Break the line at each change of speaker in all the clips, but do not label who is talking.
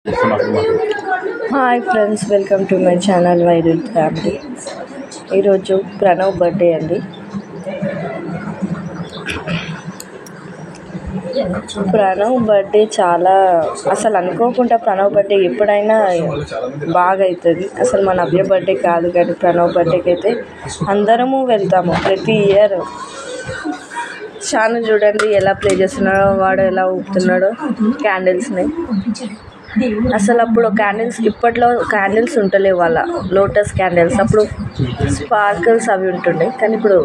Hi friends, welcome to my channel viral family. ఈరోజు Pranav birthday అండి. Pranav birthday చాలా అసలు అనుకోకుండా ప్రణవ్ బర్త్డే ఎప్పుడైనా బాగా అవుతుంది. అసలు మా నవ్య బర్త్డే కాదు కానీ ప్రణవ్ బర్త్డేకి అయితే అందరము వెళ్తాము ప్రతి ఇయర్. షాను చూడండి ఎలా ప్లే చేస్తున్నాడో, వాడు ఎలా ఊపుతున్నాడో క్యాండిల్స్ని. అసలు అప్పుడు క్యాండిల్స్, ఇప్పట్లో క్యాండిల్స్ ఉంటలేవు, వాళ్ళ లోటస్ క్యాండిల్స్. అప్పుడు స్పార్కిల్స్ అవి ఉంటుండే, కానీ ఇప్పుడు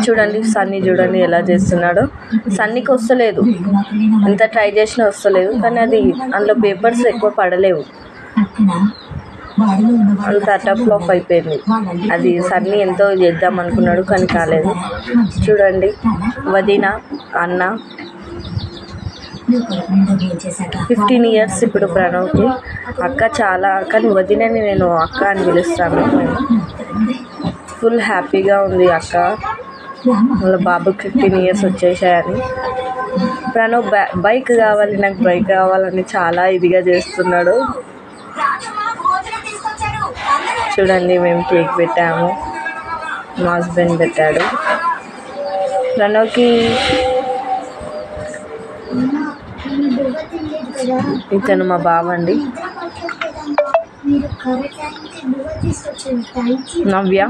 చూడండి సన్నీ చూడండి ఎలా చేస్తున్నాడో. సన్నీకి వస్తలేదు, ఎంత ట్రై చేసినా వస్తలేదు, కానీ అది అందులో పేపర్స్ ఎక్కువ పడలేవు, అంత టఫ్ ఆఫ్ అయిపోయింది. అది సన్నీ ఎంతో చేద్దాం అనుకున్నాడు కానీ కాలేదు. చూడండి వదిన, అన్న 15 ఇయర్స్ ఇప్పుడు ప్రణవ్కి. అక్క చాలా, కానీ వదినని నేను అక్క అని పిలుస్తాను. ఫుల్ హ్యాపీగా ఉంది అక్క, వాళ్ళ బాబుకి 15 ఇయర్స్ వచ్చేసాయని. ప్రణవ్ బైక్ కావాలి, నాకు బైక్ కావాలని చాలా ఇదిగా చేస్తున్నాడు. చూడండి మేము కేక్ పెట్టాము, మా హస్బెండ్ పెట్టాడు. ప్రణవ్కి ఇతను మా బావ అండి. నవ్య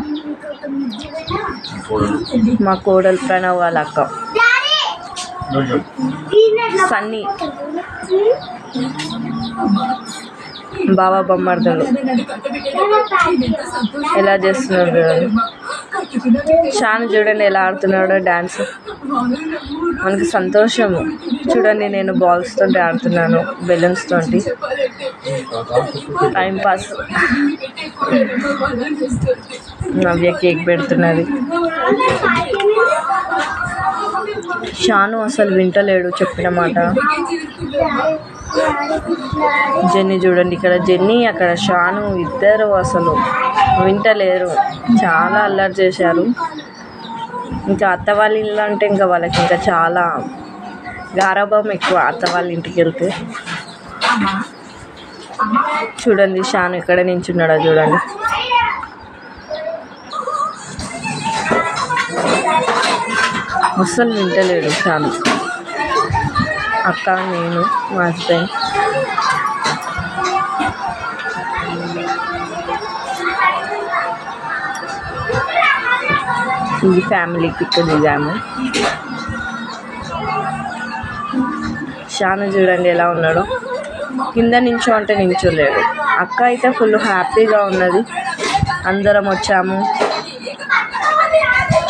మా కోడలు, ప్రణవ్ వాళ్ళ అక్క. సన్నీ బావ బొమ్మర్దలు ఎలా చేస్తున్నాడు చూడండి. షాను చూడండి ఎలా ఆడుతున్నాడో డ్యాన్స్, మనకి సంతోషము. చూడండి నేను బాల్స్ తోటి ఆడుతున్నాను, బెలూన్స్ తోటి టైంపాస్. నవ్య కేక్ పెడుతున్నది. షాను అసలు వింటలేడు చెప్పిన మాట. జెన్నీ చూడండి, ఇక్కడ జెన్నీ అక్కడ షాను, ఇద్దరు అసలు వింటలేరు, చాలా అల్లరి చేశారు. ఇంకా అత్త వాళ్ళ ఇల్లు అంటే ఇంకా వాళ్ళకి ఇంకా చాలా గారాబం ఎక్కువ అత్త వాళ్ళ ఇంటికి వెళ్తే. చూడండి షాను ఇక్కడ నించున్నాడో చూడండి. అస్సలు వింటలేడు షాను. అక్క, నేను, మా హస్బెండ్. ఇది ఫ్యామిలీ పిక్ దిగాము. షాను చూడండి ఎలా ఉన్నాడో, కింద నించో అంటే నించోలేడు. అక్క అయితే ఫుల్ హ్యాపీగా ఉన్నది. అందరం వచ్చాము,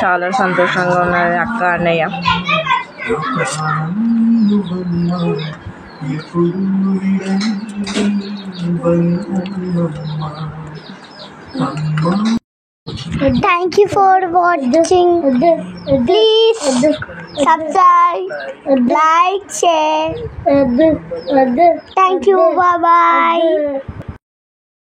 చాలా సంతోషంగా ఉన్నది అక్క, అన్నయ్య.
Thank you for watching. Please subscribe, like, share. Thank you. Bye bye.